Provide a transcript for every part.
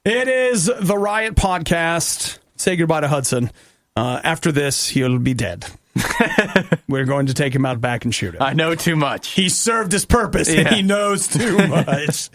It is the Riot Podcast. Say goodbye to Hudson. After this, he'll be dead. We're going to take him out back and shoot him. I know too much. He served his purpose, and he knows too much.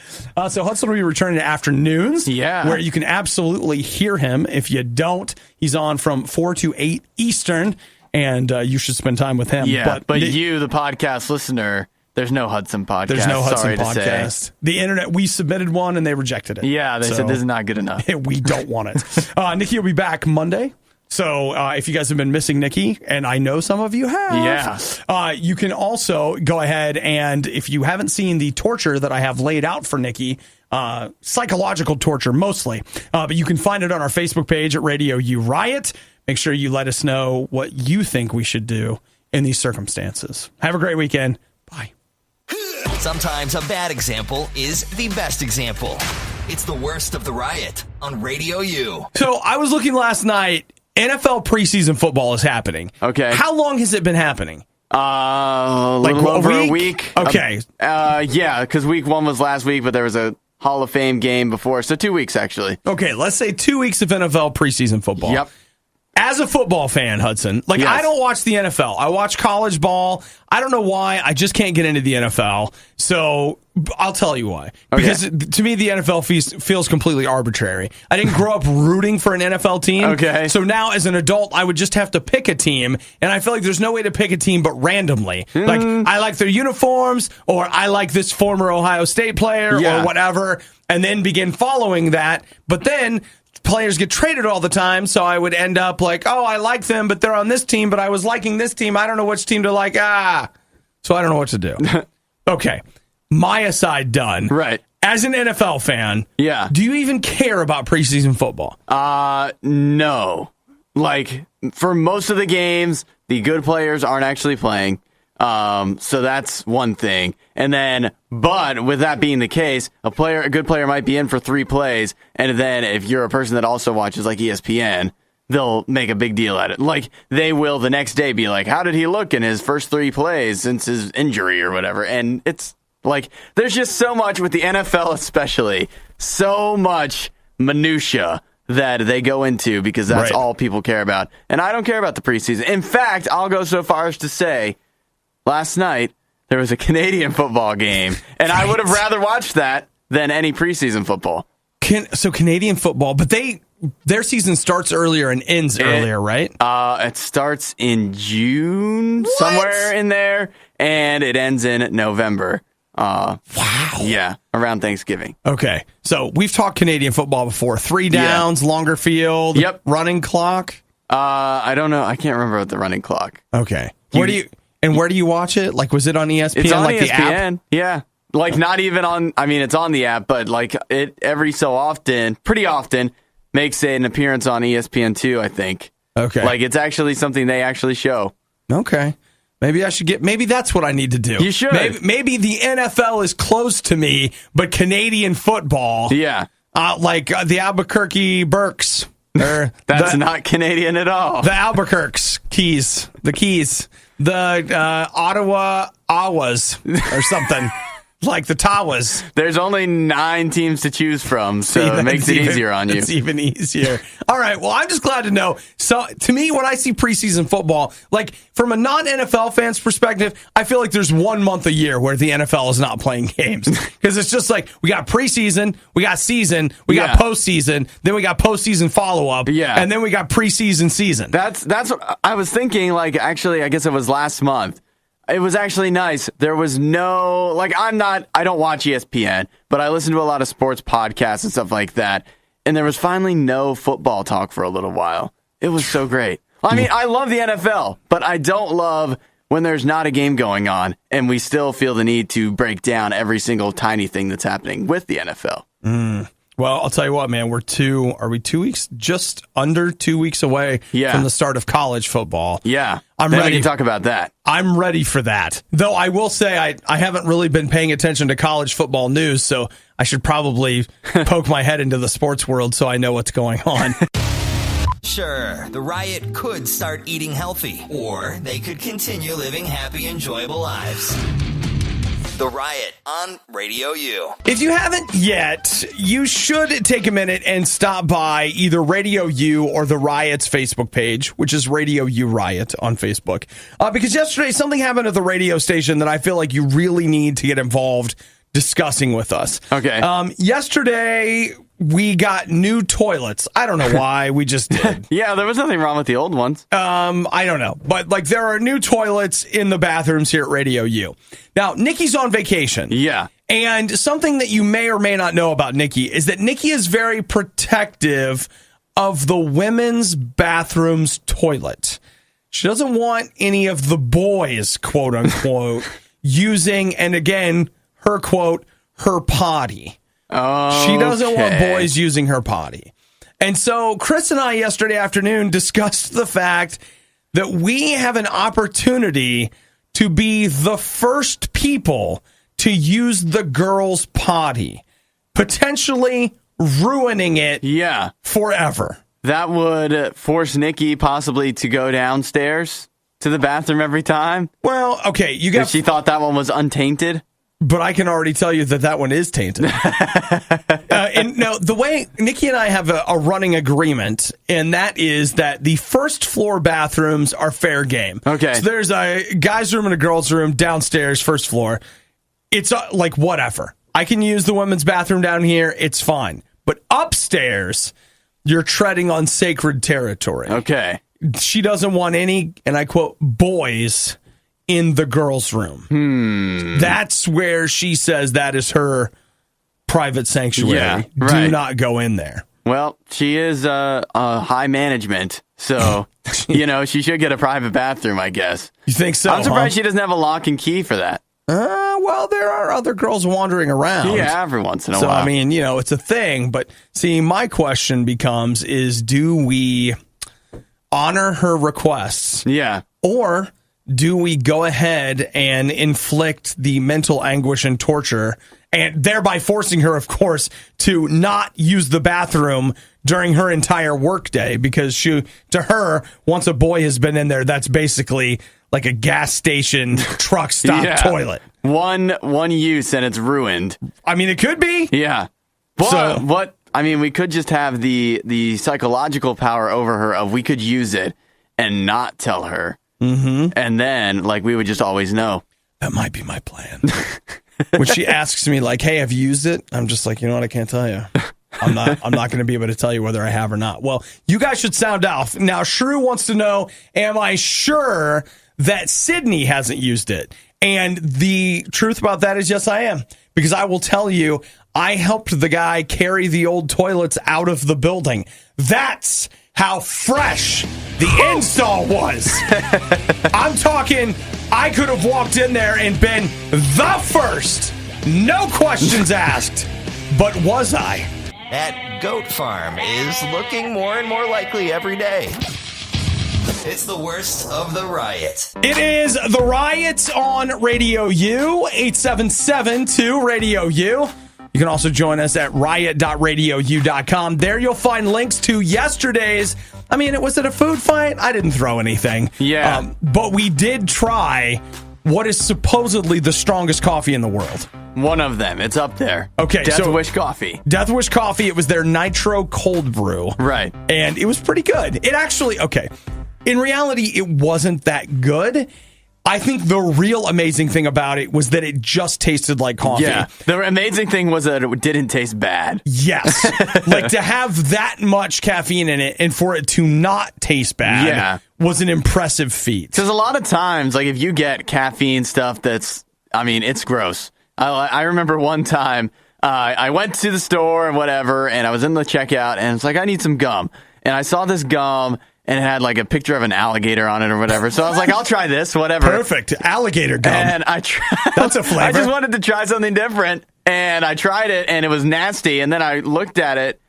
So Hudson will be returning to afternoons, where you can absolutely hear him. If you don't, he's on from 4 to 8 Eastern, and you should spend time with him. Yeah, but you, the podcast listener, there's no Hudson podcast. There's no Hudson Sorry podcast. To say. The internet, we submitted one, and they rejected it. Yeah, they said this is not good enough. We don't want it. Nikki will be back Monday. So if you guys have been missing Nikki, and I know some of you have, you can also go ahead and, if you haven't seen the torture that I have laid out for Nikki, psychological torture mostly, but you can find it on our Facebook page at Radio U Riot. Make sure you let us know what you think we should do in these circumstances. Have a great weekend. Bye. Sometimes a bad example is the best example. It's the worst of the Riot on Radio U. So I was looking last night. NFL preseason football is happening. Okay. How long has it been happening? A little over a week. Okay. Yeah, because week 1 was last week, but there was a Hall of Fame game before. So 2 weeks, actually. Okay, let's say 2 weeks of NFL preseason football. Yep. As a football fan, Hudson, I don't watch the NFL. I watch college ball. I don't know why. I just can't get into the NFL. So I'll tell you why. Because to me, the NFL feels completely arbitrary. I didn't grow up rooting for an NFL team. Okay. So now, as an adult, I would just have to pick a team. And I feel like there's no way to pick a team but randomly. Like, I like their uniforms, or I like this former Ohio State player, or whatever, and then begin following that. But then players get traded all the time, so I would end up like, oh, I like them, but they're on this team, but I was liking this team. I don't know which team to like. So I don't know what to do. Okay. My aside done. Right. As an NFL fan, do you even care about preseason football? No. Like, for most of the games, the good players aren't actually playing. So that's one thing. And then, but with that being the case, a good player might be in for 3 plays. And then if you're a person that also watches like ESPN, they'll make a big deal at it. Like, they will the next day be like, how did he look in his first 3 plays since his injury or whatever? And it's like, there's just so much with the NFL, especially so much minutia that they go into, because that's all people care about. And I don't care about the preseason. In fact, I'll go so far as to say, last night, there was a Canadian football game, and I would have rather watched that than any preseason football. So Canadian football, but their season starts earlier and ends earlier, right? It starts in June, somewhere in there, and it ends in November. Wow. Yeah, around Thanksgiving. Okay, so we've talked Canadian football before. 3 downs, longer field, running clock. I don't know. I can't remember the running clock. Okay. Where do you watch it? Like, was it on ESPN? It's on like ESPN. The app? Yeah. Like, not even on, I mean, it's on the app, but like it every so often, pretty often, makes an appearance on ESPN2, I think. Okay. Like, it's actually something they actually show. Okay. Maybe I should maybe that's what I need to do. You should. Maybe the NFL is close to me, but Canadian football. Yeah. Like the Albuquerque Burks. That's not Canadian at all. The Albuquerques Keys. The Ottawa Awas or something. Like the Tawas. There's only 9 teams to choose from, so it makes it easier on you. It's even easier. All right, well, I'm just glad to know. So, to me, when I see preseason football, like, from a non-NFL fan's perspective, I feel like there's 1 month a year where the NFL is not playing games. Because it's just like, we got preseason, we got season, we got postseason, then we got postseason follow-up, and then we got preseason season. That's what I was thinking, like, actually, I guess it was last month. It was actually nice. There was no, like, I don't watch ESPN, but I listen to a lot of sports podcasts and stuff like that. And there was finally no football talk for a little while. It was so great. I mean, I love the NFL, but I don't love when there's not a game going on and we still feel the need to break down every single tiny thing that's happening with the NFL. Well, I'll tell you what, man, are we 2 weeks? Just under 2 weeks away from the start of college football. Yeah. I'm ready. We can talk about that. I'm ready for that. Though I will say I haven't really been paying attention to college football news, so I should probably poke my head into the sports world so I know what's going on. Sure, the Riot could start eating healthy, or they could continue living happy, enjoyable lives. The Riot on Radio U. If you haven't yet, you should take a minute and stop by either Radio U or the Riot's Facebook page, which is Radio U Riot on Facebook. Because yesterday something happened at the radio station that I feel like you really need to get involved discussing with us. Okay. Yesterday we got new toilets. I don't know why, we just did. Yeah, there was nothing wrong with the old ones. I don't know. But like there are new toilets in the bathrooms here at Radio U. Now, Nikki's on vacation. Yeah. And something that you may or may not know about Nikki is that Nikki is very protective of the women's bathroom's toilet. She doesn't want any of the boys, quote unquote, using, and again, her quote, her potty. Oh, she doesn't want boys using her potty. And so Chris and I yesterday afternoon discussed the fact that we have an opportunity to be the first people to use the girls' potty, potentially ruining it forever. That would force Nikki possibly to go downstairs to the bathroom every time. Well, okay, you got. If she thought that one was untainted. But I can already tell you that one is tainted. And now, the way Nikki and I have a running agreement, and that is that the first floor bathrooms are fair game. Okay. So there's a guy's room and a girl's room downstairs, first floor. It's like whatever. I can use the women's bathroom down here. It's fine. But upstairs, you're treading on sacred territory. Okay. She doesn't want any, and I quote, boys in the girls' room. That's where she says that is her private sanctuary. Yeah, right. Do not go in there. Well, she is high management, so, she should get a private bathroom, I guess. You think so? I'm surprised she doesn't have a lock and key for that. Well, there are other girls wandering around. Yeah, every once in a while. So, I mean, it's a thing. But, see, my question becomes is do we honor her requests? Yeah. Or do we go ahead and inflict the mental anguish and torture and thereby forcing her, of course, to not use the bathroom during her entire workday? Because to her, once a boy has been in there, that's basically like a gas station truck stop toilet. One use and it's ruined. I mean, it could be. Yeah. But we could just have the psychological power over her of we could use it and not tell her. Mm-hmm. And then, we would just always know. That might be my plan. When she asks me, hey, have you used it? I'm just like, you know what? I can't tell you. I'm not going to be able to tell you whether I have or not. Well, you guys should sound off. Now, Shrew wants to know, am I sure that Sydney hasn't used it? And the truth about that is, yes, I am. Because I will tell you, I helped the guy carry the old toilets out of the building. That's how fresh the install was. I'm talking, I could have walked in there and been the first. No questions asked. But was I? That goat farm is looking more and more likely every day. It's the worst of the Riot. It is the Riot on Radio U, 877-2-RADIO-U. You can also join us at riot.radiou.com. There you'll find links to yesterday's. Was it a food fight? I didn't throw anything. Yeah. But we did try what is supposedly the strongest coffee in the world. One of them. It's up there. Okay. Death Wish Coffee. Death Wish Coffee. It was their Nitro Cold Brew. Right. And it was pretty good. It actually, in reality, it wasn't that good. I think the real amazing thing about it was that it just tasted like coffee. Yeah. The amazing thing was that it didn't taste bad. Yes. To have that much caffeine in it and for it to not taste bad was an impressive feat. Because a lot of times, if you get caffeine stuff that's, it's gross. I remember one time I went to the store and whatever, and I was in the checkout, and it's I need some gum. And I saw this gum, and it had a picture of an alligator on it or whatever. So I was like, I'll try this, whatever. Perfect. Alligator gum. And I tried. That's a flavor. I just wanted to try something different. And I tried it, and it was nasty. And then I looked at it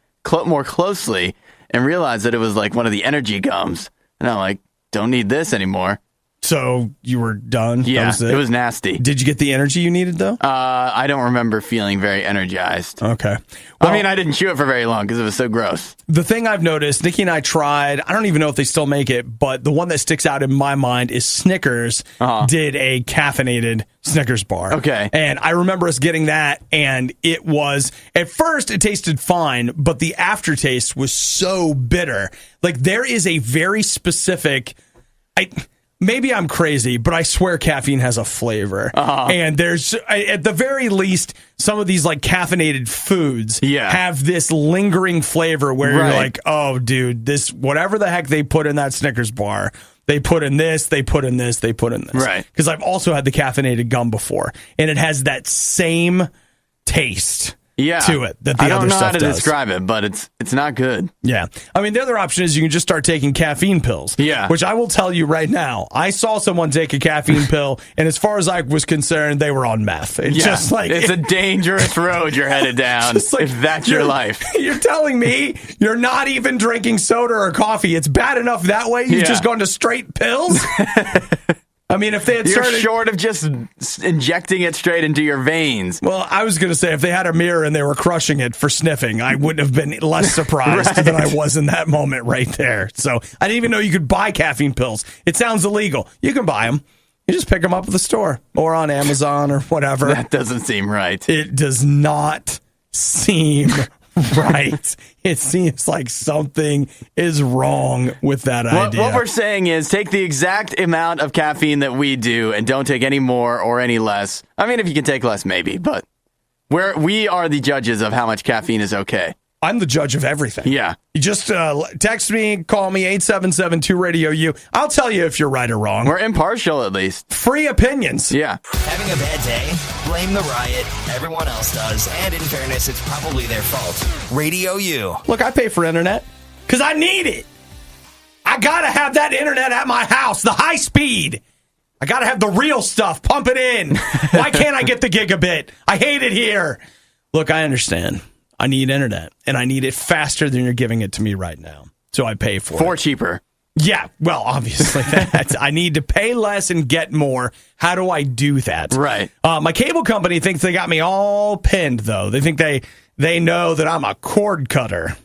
more closely and realized that it was one of the energy gums. And I'm like, don't need this anymore. So you were done? Yeah, it was nasty. Did you get the energy you needed, though? I don't remember feeling very energized. Okay. Well, I mean, I didn't chew it for very long because it was so gross. The thing I've noticed, Nikki and I tried, I don't even know if they still make it, but the one that sticks out in my mind is Snickers did a caffeinated Snickers bar. Okay. And I remember us getting that, and it was, at first it tasted fine, but the aftertaste was so bitter. Like, there is a very specific... Maybe I'm crazy, but I swear caffeine has a flavor. And there's, at the very least, some of these like caffeinated foods have this lingering flavor where you're like, oh, dude, this, whatever the heck they put in that Snickers bar, they put in this, they put in this, they put in this. Right. Because I've also had the caffeinated gum before, and it has that same taste. To it that the I don't other know stuff how to does. describe it, but it's not good. Yeah. I mean, the other option is you can just start taking caffeine pills. Yeah. Which I will tell you right now, I saw someone take a caffeine pill, and as far as I was concerned, they were on meth. It's just like... It's a dangerous road you're headed down like, if that's your life. You're telling me you're not even drinking soda or coffee. It's bad enough that way? You've just gone to straight pills? I mean, if they had You're started... short of just injecting it straight into your veins. Well, I was going to say, if they had a mirror and they were crushing it for sniffing, I wouldn't have been less surprised than I was in that moment right there. So I didn't even know you could buy caffeine pills. It sounds illegal. You can buy them. You just pick them up at the store or on Amazon or whatever. That doesn't seem right. It does not seem right. It seems like something is wrong with that idea. What we're saying is take the exact amount of caffeine that we do and don't take any more or any less. I mean, if you can take less, maybe, but we are the judges of how much caffeine is okay. I'm the judge of everything. Yeah. You just text me, call me, 877-2-RADIO-U. I'll tell you if you're right or wrong. We're impartial, at least. Free opinions. Yeah. Having a bad day? Blame the Riot. Everyone else does. And in fairness, it's probably their fault. Radio U. Look, I pay for internet because I need it. I got to have that internet at my house, the high speed. I got to have the real stuff. Pump it in. Why can't I get the gigabit? I hate it here. Look, I understand. I need internet, and I need it faster than you're giving it to me right now. So I pay for it. For cheaper. Yeah, well, obviously, I need to pay less and get more. How do I do that? Right. My cable company thinks they got me all pinned, though. They think they know that I'm a cord cutter.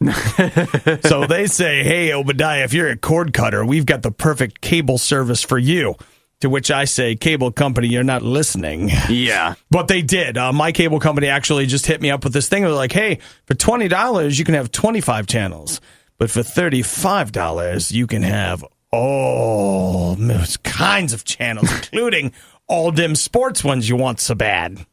So they say, hey, Obadiah, if you're a cord cutter, we've got the perfect cable service for you. To which I say, cable company, you're not listening. Yeah. But they did. My cable company actually just hit me up with this thing. They're like, hey, for $20, you can have 25 channels. But for $35, you can have all kinds of channels, including all dim sports ones you want so bad.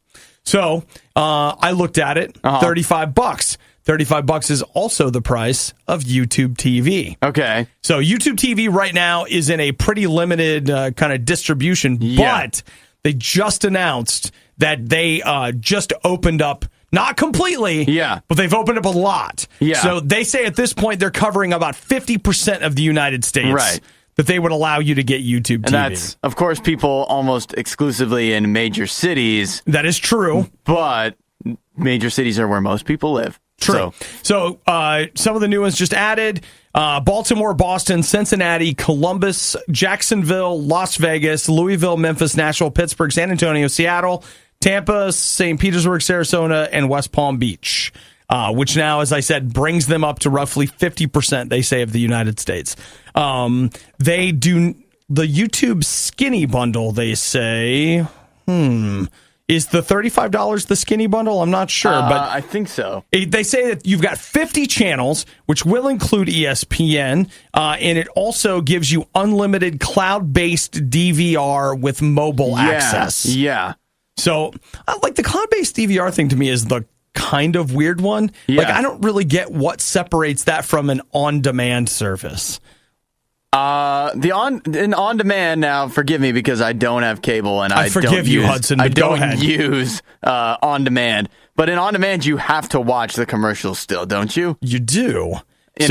So I looked at it, $35. $35 is also the price of YouTube TV. Okay. So YouTube TV right now is in a pretty limited kind of distribution, but they just announced that they just opened up, not completely, but they've opened up a lot. Yeah. So they say at this point they're covering about 50% of the United States. Right. That they would allow you to get YouTube TV. And that's, of course, people almost exclusively in major cities. That is true. But major cities are where most people live. True. So some of the new ones just added: Baltimore, Boston, Cincinnati, Columbus, Jacksonville, Las Vegas, Louisville, Memphis, Nashville, Pittsburgh, San Antonio, Seattle, Tampa, St. Petersburg, Sarasota, and West Palm Beach, which now, as I said, brings them up to roughly 50%, they say, of the United States. They do the YouTube skinny bundle, they say. Is the $35 the skinny bundle? I'm not sure, but I think so. They say that you've got 50 channels, which will include ESPN, and it also gives you unlimited cloud-based DVR with mobile access. Yeah. So, like, the cloud-based DVR thing to me is the kind of weird one. Yeah. Like, I don't really get what separates that from an on-demand service. The on-demand now, forgive me because I don't have cable and I forgive you, Hudson, but go ahead. use on-demand. But in on-demand, you have to watch the commercials still, don't you? You do. In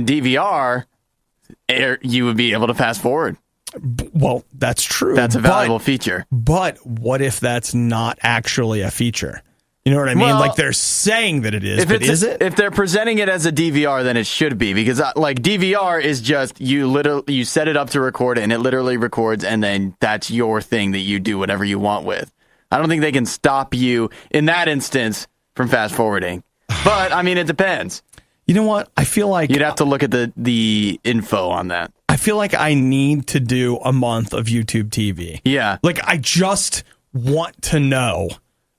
DVR, you would be able to fast forward. Well, that's true. That's a valuable feature. But what if that's not actually a feature? You know what I mean? Well, like they're saying that it is, but is it? If they're presenting it as a DVR, then it should be, because like DVR is just you set it up to record it, and it literally records, and then that's your thing that you do whatever you want with. I don't think they can stop you in that instance from fast forwarding. But I mean, it depends. You know what? I feel like you'd have to look at the info on that. I feel like I need to do a month of YouTube TV. Yeah. Like I just want to know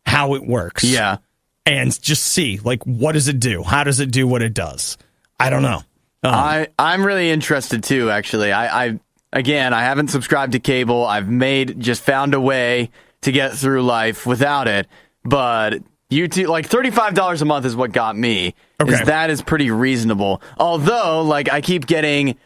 how it works. Yeah. And just see, like, what does it do? How does it do what it does? I don't know. I'm really interested too, actually. I haven't subscribed to cable. I've found a way to get through life without it. But YouTube, like $35 a month is what got me. Okay. That is pretty reasonable. Although, like, I keep getting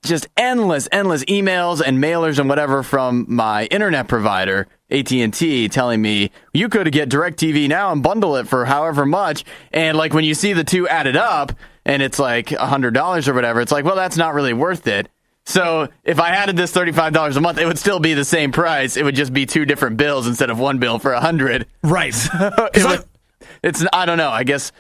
just endless emails and mailers and whatever from my internet provider, AT&T, telling me you could get DirecTV now and bundle it for however much. And like when you see the two added up and it's like $100 or whatever, it's like, well, that's not really worth it. So if I added this $35 a month, it would still be the same price. It would just be two different bills instead of one bill for $100. Right. I don't know. I guess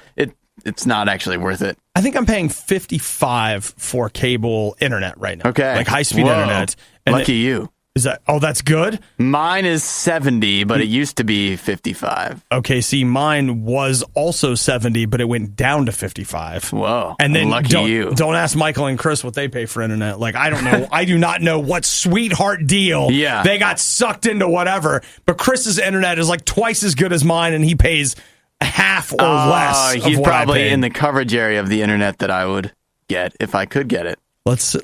it's not actually worth it. I think I'm paying $55 for cable internet right now. Okay. Like high-speed internet. And Lucky you. Is that? Oh, that's good? Mine is 70, but it used to be 55. Okay, see, mine was also 70, but it went down to 55. Whoa. And then lucky you. Don't ask Michael and Chris what they pay for internet. Like, I don't know. I do not know what sweetheart deal they got sucked into whatever. But Chris's internet is like twice as good as mine, and he pays half or less. He's probably in the coverage area of the internet that I would get if I could get it. Let's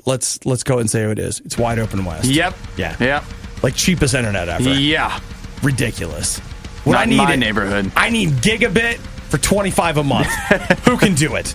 go and say who it is. It's Wide Open West. Yep. Yeah. Yep. Like cheapest internet ever. Yeah. Ridiculous. Not in my neighborhood. I need gigabit for $25 a month. Who can do it?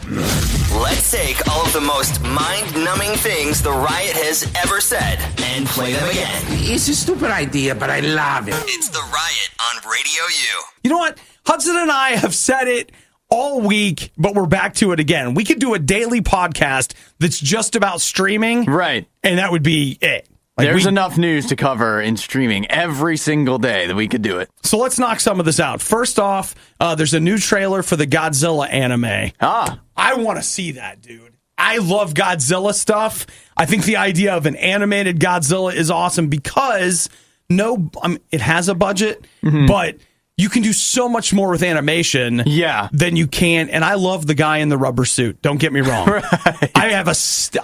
Let's take all of the most mind-numbing things the Riot has ever said and play them again. It's a stupid idea, but I love it. It's the Riot on Radio U. You know what? Hudson and I have said it all week, but we're back to it again. We could do a daily podcast that's just about streaming. Right. And that would be it. Like There's enough news to cover in streaming every single day that we could do it. So let's knock some of this out. First off, there's a new trailer for the Godzilla anime. I want to see that, dude. I love Godzilla stuff. I think the idea of an animated Godzilla is awesome because it has a budget, but you can do so much more with animation than you can. And I love the guy in the rubber suit. Don't get me wrong. Right.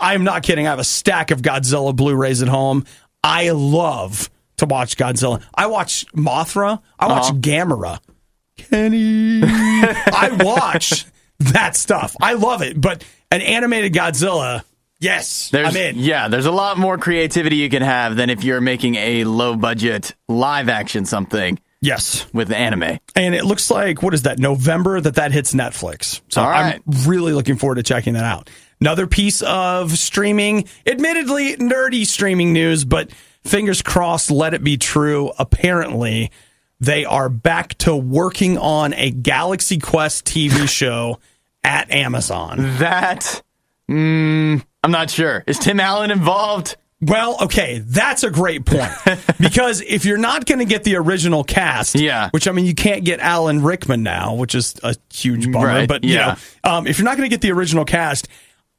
I'm not kidding. I have a stack of Godzilla Blu-rays at home. I love to watch Godzilla. I watch Mothra. I watch Gamera. Kenny. I watch that stuff. I love it. But an animated Godzilla, yes, I'm in. Yeah, there's a lot more creativity you can have than if you're making a low-budget live-action something. Yes. With the anime. And it looks like, what is that, November that hits Netflix. So I'm really looking forward to checking that out. Another piece of streaming, admittedly nerdy streaming news, but fingers crossed, let it be true. Apparently, they are back to working on a Galaxy Quest TV show at Amazon. I'm not sure. Is Tim Allen involved? Well, okay, that's a great point. Because if you're not going to get the original cast, which, I mean, you can't get Alan Rickman now, which is a huge bummer. Right, but, you know, if you're not going to get the original cast,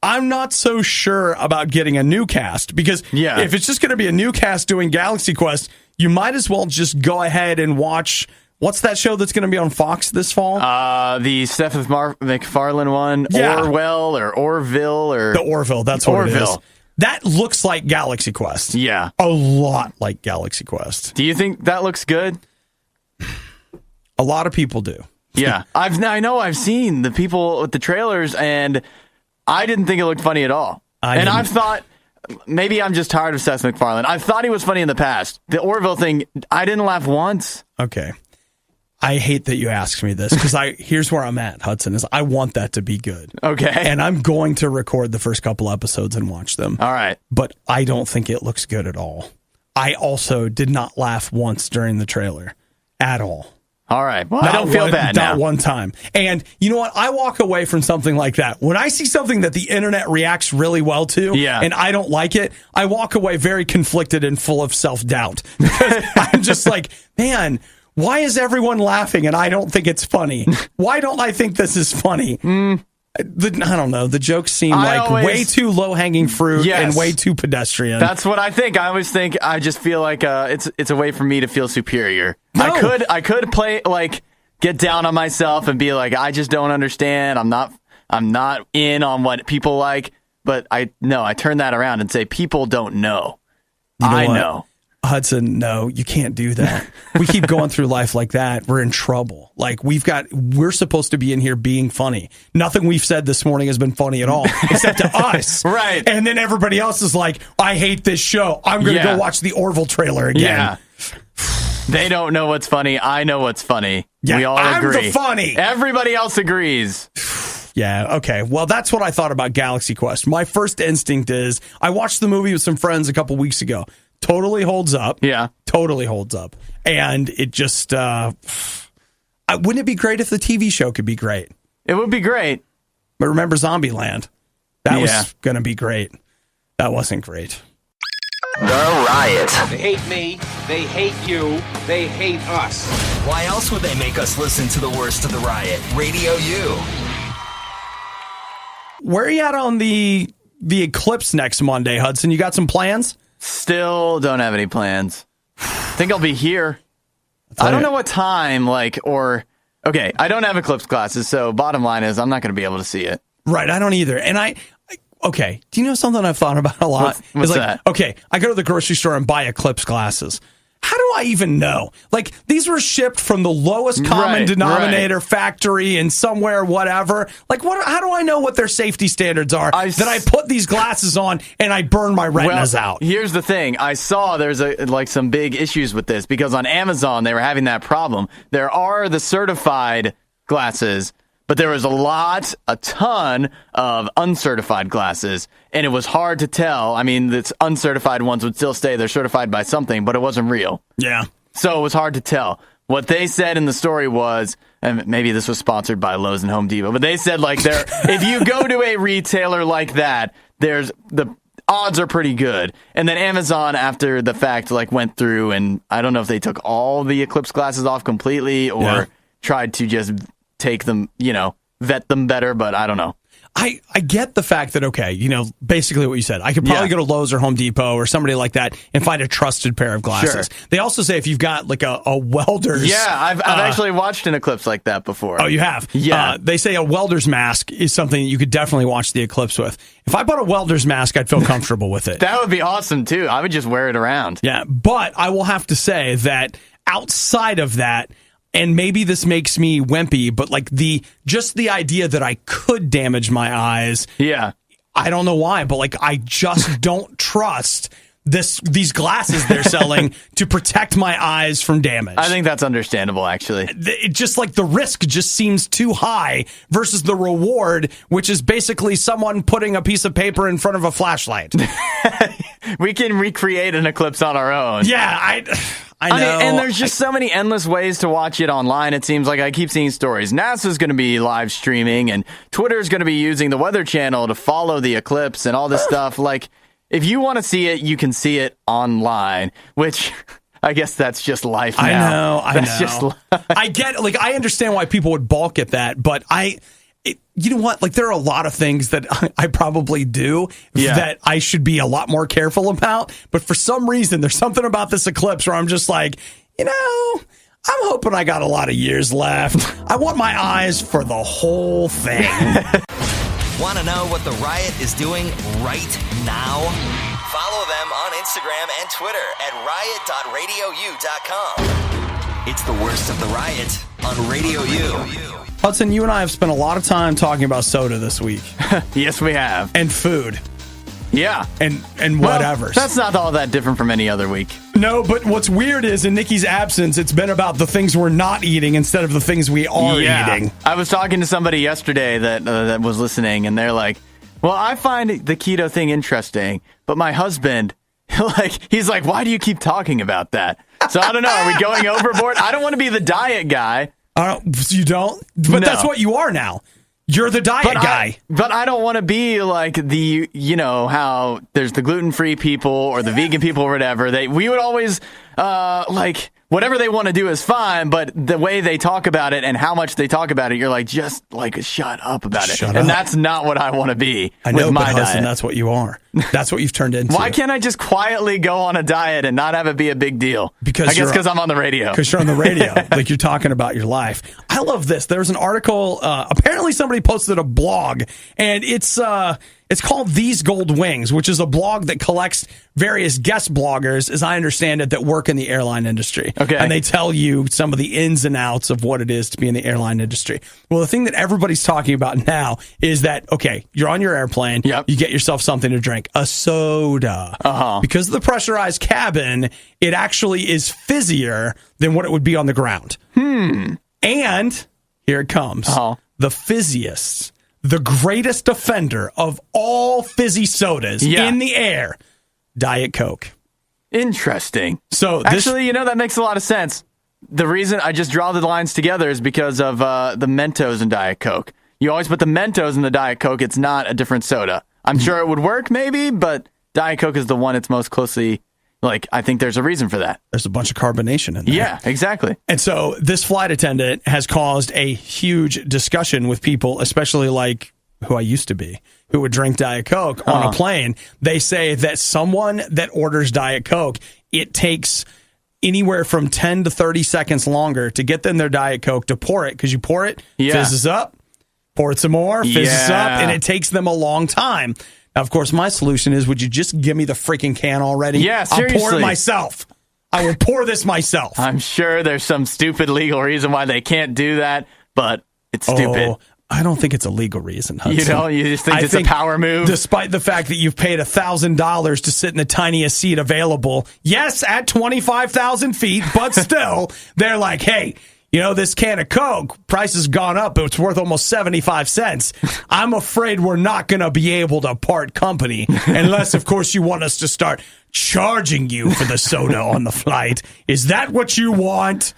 I'm not so sure about getting a new cast. Because if it's just going to be a new cast doing Galaxy Quest, you might as well just go ahead and watch... What's that show that's going to be on Fox this fall? The Seth MacFarlane one, Orwell or Orville or... The Orville, that's what it is. That looks like Galaxy Quest. Yeah. A lot like Galaxy Quest. Do you think that looks good? A lot of people do. Yeah. I know I've seen the people with the trailers, and I didn't think it looked funny at all. I've thought, maybe I'm just tired of Seth MacFarlane. I've thought he was funny in the past. The Orville thing, I didn't laugh once. Okay. I hate that you asked me this because here's where I'm at, Hudson, is I want that to be good. Okay. And I'm going to record the first couple episodes and watch them. All right. But I don't think it looks good at all. I also did not laugh once during the trailer at all. All right. Well, I don't feel bad now. Not one time. And you know what? I walk away from something like that. When I see something that the internet reacts really well to and I don't like it, I walk away very conflicted and full of self-doubt. Because I'm just like, man... Why is everyone laughing and I don't think it's funny? Why don't I think this is funny? I don't know. The jokes seem way too low-hanging fruit and way too pedestrian. That's what I think. I always think, I just feel like it's a way for me to feel superior. No. I could play, like, get down on myself and be like, I just don't understand. I'm not in on what people like. But I turn that around and say, people don't know. I know. Hudson, no, you can't do that. We keep going through life like that, we're in trouble. Like, we're supposed to be in here being funny. Nothing we've said this morning has been funny at all, except to us. Right. And then everybody else is like, I hate this show. I'm going to go watch the Orville trailer again. Yeah. They don't know what's funny. I know what's funny. Yeah, we all agree. I'm the funny. Everybody else agrees. Yeah, okay. Well, that's what I thought about Galaxy Quest. My first instinct is, I watched the movie with some friends a couple weeks ago. Totally holds up. Yeah. Totally holds up. And it just, wouldn't it be great if the TV show could be great? It would be great. But remember Zombieland? That was going to be great. That wasn't great. The Riot. They hate me. They hate you. They hate us. Why else would they make us listen to the worst of the Riot? Radio U. Where are you at on the eclipse next Monday, Hudson? You got some plans? Still don't have any plans. Think I'll be here. I don't know what time, I don't have eclipse glasses, so bottom line is I'm not going to be able to see it. Right, I don't either. And okay, do you know something I've thought about a lot? What's that? Okay, I go to the grocery store and buy eclipse glasses. How do I even know? Like, these were shipped from the lowest common denominator factory in somewhere, whatever. Like, how do I know what their safety standards are that I put these glasses on and I burn my retinas out? Here's the thing. I saw there's some big issues with this because on Amazon they were having that problem. There are the certified glasses, but there was a ton of uncertified glasses, and it was hard to tell. I mean, the uncertified ones would still say they're certified by something, but it wasn't real. Yeah. So it was hard to tell. What they said in the story was, and maybe this was sponsored by Lowe's and Home Depot, but they said, if you go to a retailer like that, the odds are pretty good. And then Amazon, after the fact, went through, and I don't know if they took all the eclipse glasses off completely or tried to just take them, vet them better, but I don't know. I get the fact that, basically what you said, I could probably go to Lowe's or Home Depot or somebody like that and find a trusted pair of glasses. Sure. They also say if you've got a welder's... Yeah, I've actually watched an eclipse like that before. Oh, you have? Yeah. They say a welder's mask is something you could definitely watch the eclipse with. If I bought a welder's mask, I'd feel comfortable with it. That would be awesome, too. I would just wear it around. Yeah, but I will have to say that outside of that, and maybe this makes me wimpy, but the idea that I could damage my eyes. Yeah. I don't know why, but I just don't trust these glasses they're selling to protect my eyes from damage. I think that's understandable, actually. It just the risk just seems too high versus the reward, which is basically someone putting a piece of paper in front of a flashlight. We can recreate an eclipse on our own. Yeah, I know. And there's just so many endless ways to watch it online. It seems like I keep seeing stories. NASA's going to be live streaming, and Twitter's going to be using the Weather Channel to follow the eclipse and all this stuff. If you want to see it, you can see it online, which I guess that's just life now. I know. I get I understand why people would balk at that, but you know what? There are a lot of things that I probably do that I should be a lot more careful about. But for some reason, there's something about this eclipse where I'm just I'm hoping I got a lot of years left. I want my eyes for the whole thing. Want to know what the Riot is doing right now? Follow them on Instagram and Twitter at riot.radiou.com. It's the worst of the Riot on Radio U. Hudson, you and I have spent a lot of time talking about soda this week. Yes, we have. And food. Yeah. And whatever. That's not all that different from any other week. No, but what's weird is in Nikki's absence, it's been about the things we're not eating instead of the things we are eating. I was talking to somebody yesterday that was listening, and they're like, well, I find the keto thing interesting, but my husband, he's like, why do you keep talking about that? So I don't know. Are we going overboard? I don't want to be the diet guy. You don't? But no. That's what you are now. You're the diet guy. But I don't want to be like the, how there's the gluten-free people or the vegan people or whatever. We would always, what whatever they want to do is fine, but the way they talk about it and how much they talk about it, you're like, just like, shut up about it. Shut and up. that's not what I want to be I know, with my but Hudson, diet. that's what you are. That's what you've turned into. Why can't I just quietly go on a diet and not have it be a big deal? Because I guess because I'm on the radio. Because you're on the radio. Like, you're talking about your life. I love this. There's an article. Apparently somebody posted a blog, and it's called These Gold Wings, which is a blog that collects various guest bloggers, as I understand it, that work in the airline industry. Okay. And they tell you some of the ins and outs of what it is to be in the airline industry. Well, the thing that everybody's talking about now is that, okay, you're on your airplane. Yep. You get yourself something to drink, a soda. Uh-huh. Because of the pressurized cabin, it actually is fizzier than what it would be on the ground. And here it comes. Uh-huh. The fizziest, the greatest offender of all fizzy sodas in the air, Diet Coke. Interesting. So actually, that makes a lot of sense. The reason I just draw the lines together is because of the Mentos in Diet Coke. You always put the Mentos in the Diet Coke. It's not a different soda. I'm sure it would work maybe, but Diet Coke is the one it's most closely, I think there's a reason for that. There's a bunch of carbonation in there. Yeah, exactly. And so this flight attendant has caused a huge discussion with people, especially like who I used to be, who would drink Diet Coke on a plane. They say that someone that orders Diet Coke, it takes anywhere from 10 to 30 seconds longer to get them their Diet Coke to pour it, because you pour it, fizzes up, pour it some more, fizzes up, and it takes them a long time. Now, of course, my solution is, would you just give me the freaking can already? Yeah, seriously. I'll pour it myself. I will pour this myself. I'm sure there's some stupid legal reason why they can't do that, but it's stupid. Oh, I don't think it's a legal reason, Hudson. You just think it's a power move? Despite the fact that you've paid $1,000 to sit in the tiniest seat available, yes, at 25,000 feet, but still, they're like, hey, this can of Coke, price has gone up, but it's worth almost 75 cents. I'm afraid we're not going to be able to part company unless, of course, you want us to start charging you for the soda on the flight. Is that what you want?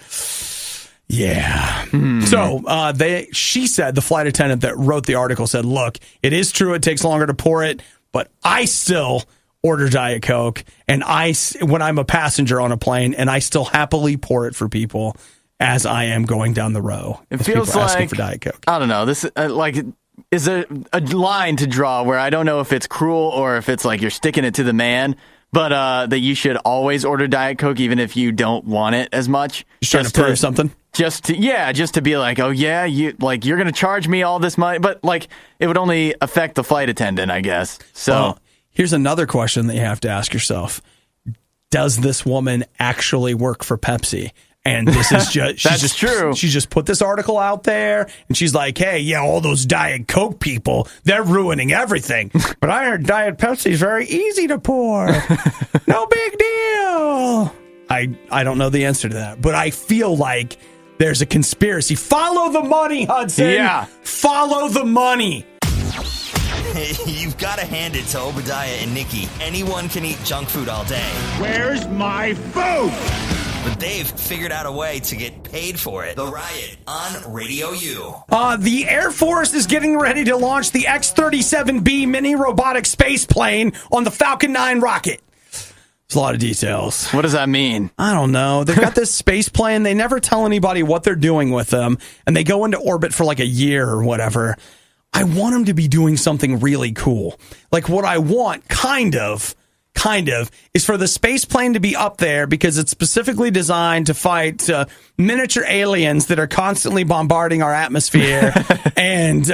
Yeah. So she said, the flight attendant that wrote the article said, look, it is true it takes longer to pour it, but I still order Diet Coke, and when I'm a passenger on a plane, and I still happily pour it for people as I am going down the row. It feels like asking for Diet Coke. I don't know. This is there a line to draw where I don't know if it's cruel or if it's like you're sticking it to the man, but that you should always order Diet Coke even if you don't want it as much. Just trying to prove something. Just to be like, oh yeah, you're going to charge me all this money, but it would only affect the flight attendant, I guess. So here's another question that you have to ask yourself: does this woman actually work for Pepsi? And this is just true. She just put this article out there, and she's like, hey, yeah, all those Diet Coke people, they're ruining everything. But I heard Diet Pepsi is very easy to pour. No big deal. I don't know the answer to that, but I feel like there's a conspiracy. Follow the money, Hudson. Yeah. Follow the money. You've got to hand it to Obadiah and Nikki. Anyone can eat junk food all day. Where's my food? But they've figured out a way to get paid for it. The Riot on Radio U. The Air Force is getting ready to launch the X-37B mini robotic space plane on the Falcon 9 rocket. There's a lot of details. What does that mean? I don't know. They've got this space plane. They never tell anybody what they're doing with them, and they go into orbit for like a year or whatever. I want them to be doing something really cool. Like, what I want, kind of, is for the space plane to be up there because it's specifically designed to fight miniature aliens that are constantly bombarding our atmosphere, and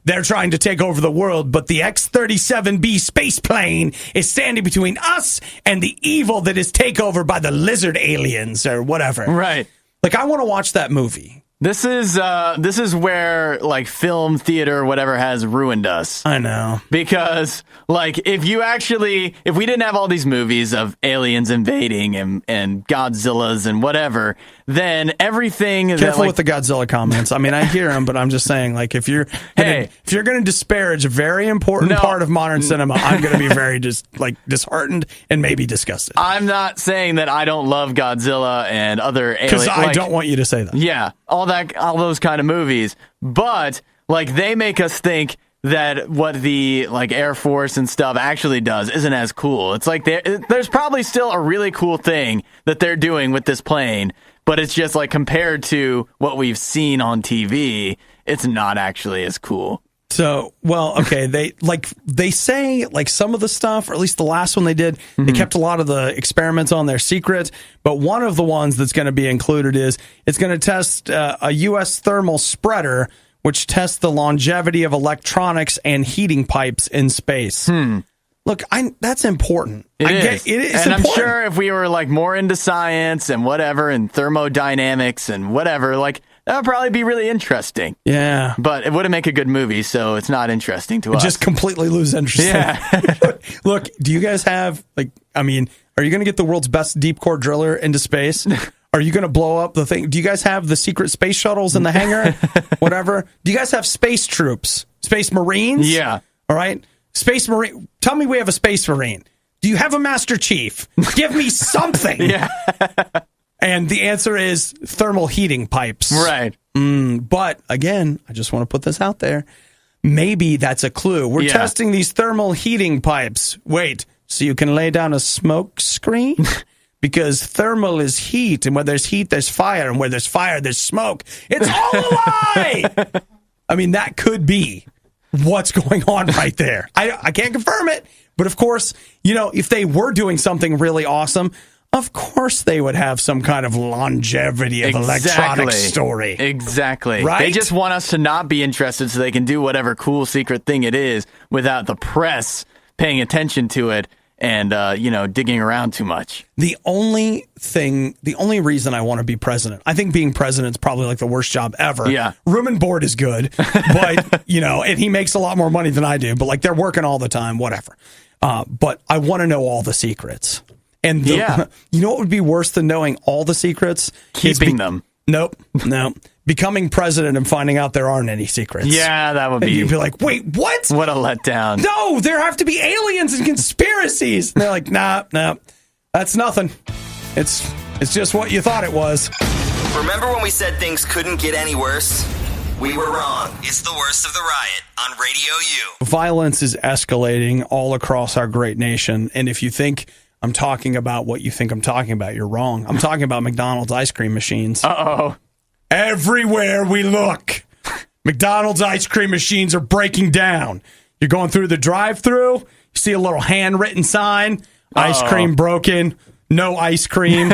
they're trying to take over the world. But the X-37B space plane is standing between us and the evil that is takeover by the lizard aliens or whatever. Right. Like, I want to watch that movie. This is where film, theater, whatever has ruined us. I know. Because if we didn't have all these movies of aliens invading and Godzillas and whatever, then everything Careful with the Godzilla comments. I mean, I hear them, but I'm just saying, if you're going to disparage a very important part of modern cinema, I'm going to be very disheartened and maybe disgusted. I'm not saying that I don't love Godzilla and other aliens. Because I don't want you to say that. Yeah, all those kind of movies. But they make us think that what the like Air Force and stuff actually does isn't as cool. It's like there's probably still a really cool thing that they're doing with this plane, but it's just like compared to what we've seen on TV, it's not actually as cool. So, well, okay, they say like some of the stuff, or at least the last one they did, they kept a lot of the experiments on their secret, but one of the ones that's going to be included is it's going to test a U.S. thermal spreader, which tests the longevity of electronics and heating pipes in space. Look, that's important. It is. It is and important. I'm sure if we were like more into science and whatever and thermodynamics and whatever, like that would probably be really interesting. Yeah. But it wouldn't make a good movie, so it's not interesting to us. Just completely lose interest. Yeah. Look, do you guys have, like, I mean, are you going to get the world's best deep core driller into space? Are you going to blow up the thing? Do you guys have the secret space shuttles in the hangar? Whatever. Do you guys have space troops? Space Marines? Yeah. All right. Space Marine. Tell me we have a Space Marine. Do you have a Master Chief? Give me something. Yeah. And the answer is thermal heating pipes. Right. But again, I just want to put this out there. Maybe that's a clue. We're testing these thermal heating pipes. Wait, so you can lay down a smoke screen? Because thermal is heat, and where there's heat, there's fire, and where there's fire, there's smoke. It's all a lie! I mean, that could be what's going on right there. I can't confirm it, but of course, you know, if they were doing something really awesome, of course they would have some kind of longevity of electronics story. Exactly. Right? They just want us to not be interested so they can do whatever cool secret thing it is without the press paying attention to it and, digging around too much. The only reason I want to be president, I think being president is probably like the worst job ever. Yeah. Room and board is good, but, and he makes a lot more money than I do, but like they're working all the time, whatever. But I want to know all the secrets. And you know what would be worse than knowing all the secrets? Keeping them. Nope. No. Becoming president and finding out there aren't any secrets. Yeah, that would be. And you'd be like, wait, what? What a letdown. No, there have to be aliens and conspiracies. And they're like, nah, that's nothing. It's just what you thought it was. Remember when we said things couldn't get any worse? We were wrong. It's the worst of the riot on Radio U. Violence is escalating all across our great nation. And if you think I'm talking about what you think I'm talking about, you're wrong. I'm talking about McDonald's ice cream machines. Uh-oh. Everywhere we look, McDonald's ice cream machines are breaking down. You're going through the drive-thru, you see a little handwritten sign, ice cream broken, no ice cream.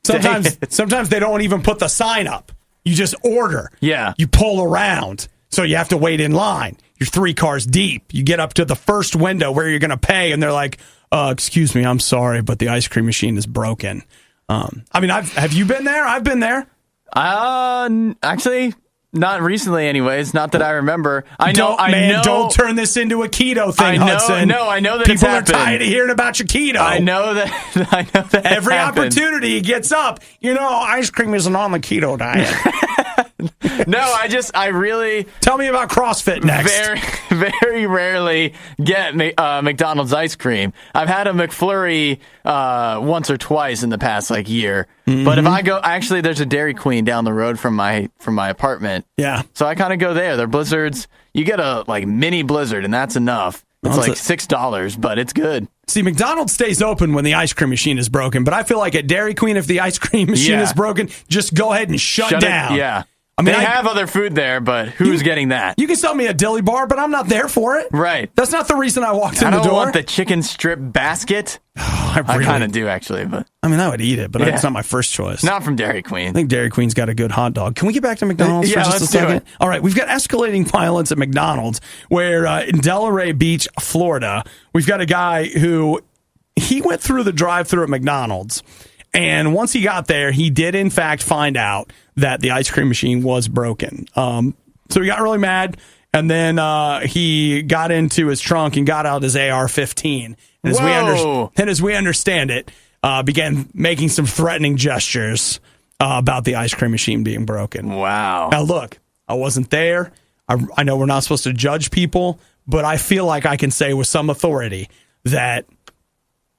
Sometimes they don't even put the sign up. You just order. Yeah. You pull around, so you have to wait in line. You're 3 cars deep. You get up to the first window where you're going to pay, and they're like, excuse me, I'm sorry, but the ice cream machine is broken. Have you been there? I've been there. Actually, not recently anyways. Not that I remember. I know. Don't turn this into a keto thing, I know, Hudson. No, I know that people are happened. tired of hearing about your keto. I know that. Every happened. opportunity he gets up. Ice cream isn't on the keto diet. No, I really... Tell me about CrossFit next. Very, very rarely get McDonald's ice cream. I've had a McFlurry once or twice in the past year. Mm-hmm. But if I go... Actually, there's a Dairy Queen down the road from my apartment. Yeah. So I kind of go there. They're Blizzards. You get a mini Blizzard, and that's enough. It's $6, but it's good. See, McDonald's stays open when the ice cream machine is broken, but I feel like at Dairy Queen, if the ice cream machine is broken, just go ahead and shut down. Yeah. They have other food there, but who's getting that? You can sell me a dilly bar, but I'm not there for it. Right. That's not the reason I walked in the door. I don't want the chicken strip basket. I kind of do, actually. But I would eat it, but it's not my first choice. Not from Dairy Queen. I think Dairy Queen's got a good hot dog. Can we get back to McDonald's for just a second? Do it. All right, we've got escalating violence at McDonald's, where in Delray Beach, Florida, we've got a guy who, he went through the drive-thru at McDonald's. And once he got there, he did, in fact, find out that the ice cream machine was broken. So he got really mad, and then he got into his trunk and got out his AR-15. And as we understand it, began making some threatening gestures about the ice cream machine being broken. Wow. Now, look, I wasn't there. I know we're not supposed to judge people, but I feel like I can say with some authority that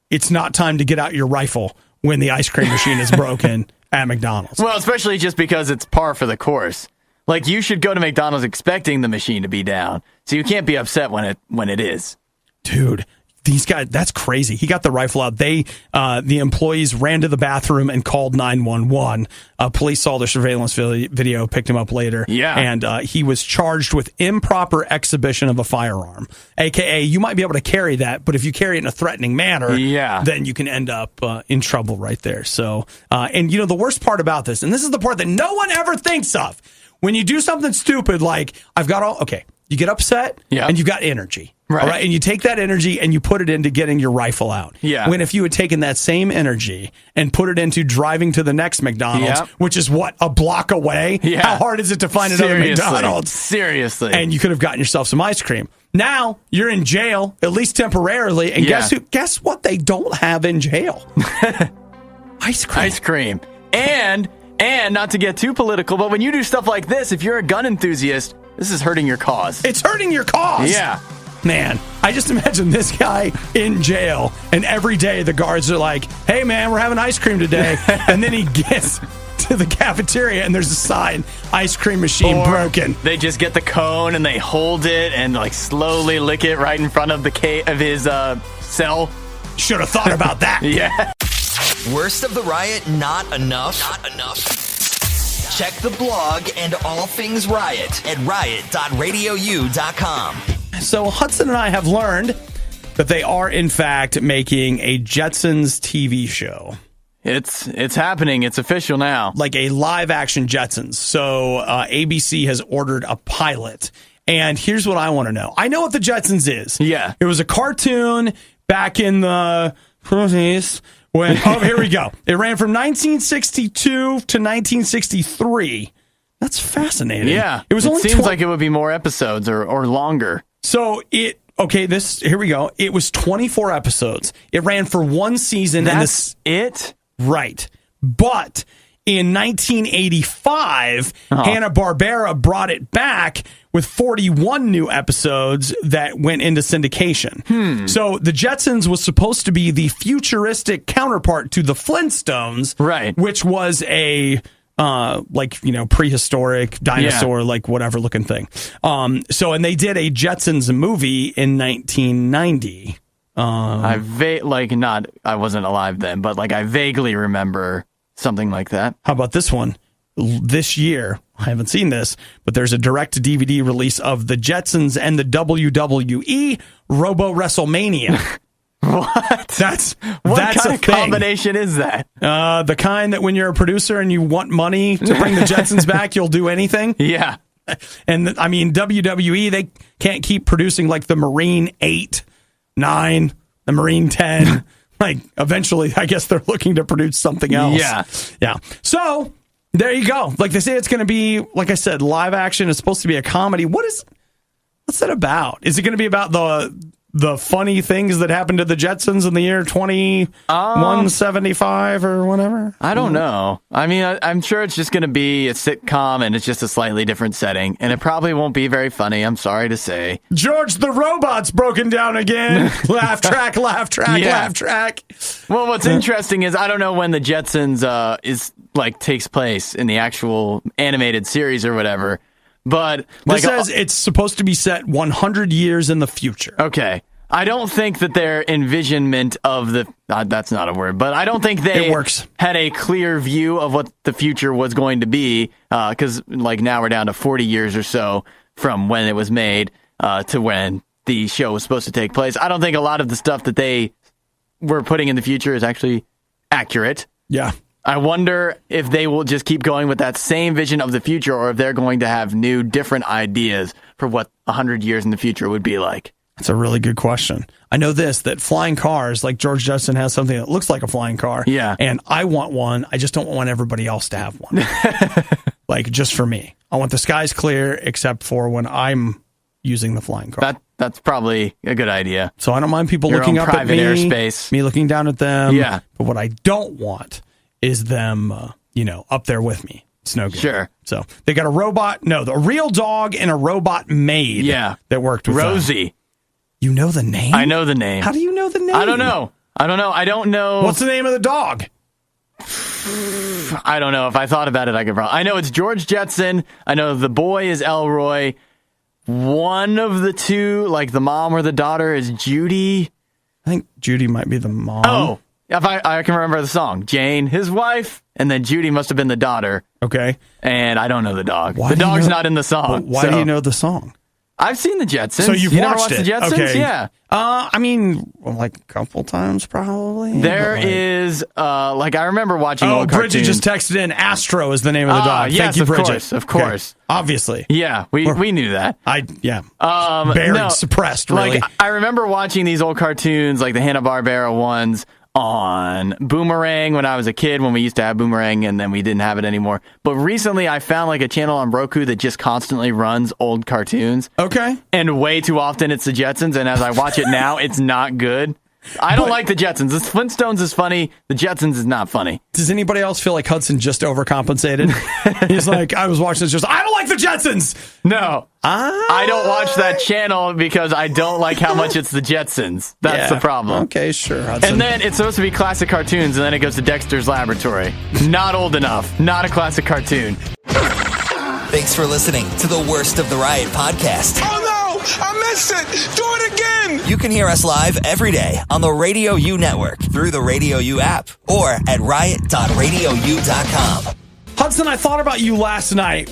it's not time to get out your rifle when the ice cream machine is broken at McDonald's. Well, especially just because it's par for the course. You should go to McDonald's expecting the machine to be down. So you can't be upset when it is. Dude, these guys, that's crazy. He got the rifle out. The employees ran to the bathroom and called 911. Police saw the surveillance video, picked him up later. Yeah. And he was charged with improper exhibition of a firearm. AKA, you might be able to carry that, but if you carry it in a threatening manner, then you can end up in trouble right there. So, and the worst part about this, and this is the part that no one ever thinks of, when you do something stupid like, you get upset and you've got energy. Right. All right. And you take that energy and you put it into getting your rifle out. Yeah. When if you had taken that same energy and put it into driving to the next McDonald's, which is a block away? Yeah. How hard is it to find another McDonald's? Seriously. And you could have gotten yourself some ice cream. Now you're in jail, at least temporarily. And guess what they don't have in jail? Ice cream. Ice cream. And not to get too political, but when you do stuff like this, if you're a gun enthusiast, this is hurting your cause. It's hurting your cause. Yeah. Man, I just imagine this guy in jail, and every day the guards are like, hey, man, we're having ice cream today. And then he gets to the cafeteria, and there's a sign, ice cream machine broken. They just get the cone, and they hold it and slowly lick it right in front of of his cell. Should have thought about that. Yeah. Worst of the riot, not enough? Not enough. Check the blog and all things Riot at riot.radiou.com. So Hudson and I have learned that they are, in fact, making a Jetsons TV show. It's happening. It's official now. Like a live-action Jetsons. So ABC has ordered a pilot. And here's what I want to know. I know what the Jetsons is. Yeah. It was a cartoon back in the 40s. Here we go. It ran from 1962 to 1963. That's fascinating. Yeah. It seems like it would be more episodes or longer. So here we go. It was 24 episodes. It ran for one season. That's it? Right. But in 1985, Hanna-Barbera brought it back with 41 new episodes that went into syndication. So the Jetsons was supposed to be the futuristic counterpart to the Flintstones, right? Which was a prehistoric dinosaur, whatever looking thing. And they did a Jetsons movie in 1990. I wasn't alive then, but I vaguely remember something like that. How about this one? This year, I haven't seen this, but there's a direct-to-DVD release of the Jetsons and the WWE Robo WrestleMania. What? That's kind a of combination is that? The kind that when you're a producer and you want money to bring the Jetsons back, you'll do anything. Yeah. And WWE, they can't keep producing the Marine 8, 9, the Marine 10. Eventually, I guess they're looking to produce something else. Yeah. Yeah. So there you go. They say it's going to be, like I said, live action. It's supposed to be a comedy. What's that about? Is it going to be about the funny things that happened to the Jetsons in the year 2175 or whatever? I don't know. I mean, I'm sure it's just going to be a sitcom and it's just a slightly different setting. And it probably won't be very funny, I'm sorry to say. George, the robot's broken down again. Laugh track, laugh track, laugh track. Well, what's interesting is I don't know when the Jetsons takes place in the actual animated series or whatever. But this says it's supposed to be set 100 years in the future. Okay. I don't think that their envisionment of that's not a word, but I don't think they had a clear view of what the future was going to be, because now we're down to 40 years or so from when it was made to when the show was supposed to take place. I don't think a lot of the stuff that they were putting in the future is actually accurate. Yeah. I wonder if they will just keep going with that same vision of the future, or if they're going to have new, different ideas for what 100 years in the future would be like. That's a really good question. I know that flying cars, George Jetson has something that looks like a flying car. Yeah. And I want one. I just don't want everybody else to have one. Just for me. I want the skies clear except for when I'm using the flying car. That's probably a good idea. So I don't mind people looking up at me. Airspace. Me looking down at them. Yeah. But what I don't want is them, up there with me. It's no good. Sure. So they got a real dog and a robot maid. Yeah. That worked with Rosie. them. You know the name? I know the name. How do you know the name? I don't know. I don't know. What's the name of the dog? I don't know. If I thought about it, I could probably. I know it's George Jetson. I know the boy is Elroy. one of the two, like the mom or the daughter, is Judy. I think Judy might be the mom. Oh, if I can remember the song. Jane, his wife, and then Judy must have been the daughter. Okay. And I don't know the dog. Why the do you dog's know- not in the song. Why do you know the song? I've seen the Jetsons. So you've you never watched watched it? the Jetsons? Okay. Yeah. I mean, like a couple times probably. There is, like, I remember watching old Bridget cartoons. just texted in. Astro is the name of the dog. Yes, Thank you, of Bridget. course, of course. Okay. Obviously. Yeah, we knew that. Buried, suppressed, really. Like, I remember watching these old cartoons, like the Hanna-Barbera ones, on Boomerang when I was a kid, when we used to have Boomerang and then we didn't have it anymore. But recently I found like a channel on Roku that just constantly runs old cartoons. Okay. And way too often it's the Jetsons, and as I watch it now, it's not good. I don't like the Jetsons. The Flintstones is funny. The Jetsons is not funny. Does anybody else feel like Hudson just overcompensated? He's like, I was watching this, I don't like the Jetsons. No. I don't watch that channel because I don't like how much it's the Jetsons. That's the problem. Okay, sure, Hudson. And then it's supposed to be classic cartoons, and then it goes to Dexter's Laboratory. Not old enough. Not a classic cartoon. Thanks for listening to the Worst of the Riot podcast. Oh no! I missed it! Do it again! You can hear us live every day on the Radio U network through the Radio U app or at riot.radiou.com. Hudson, I thought about you last night.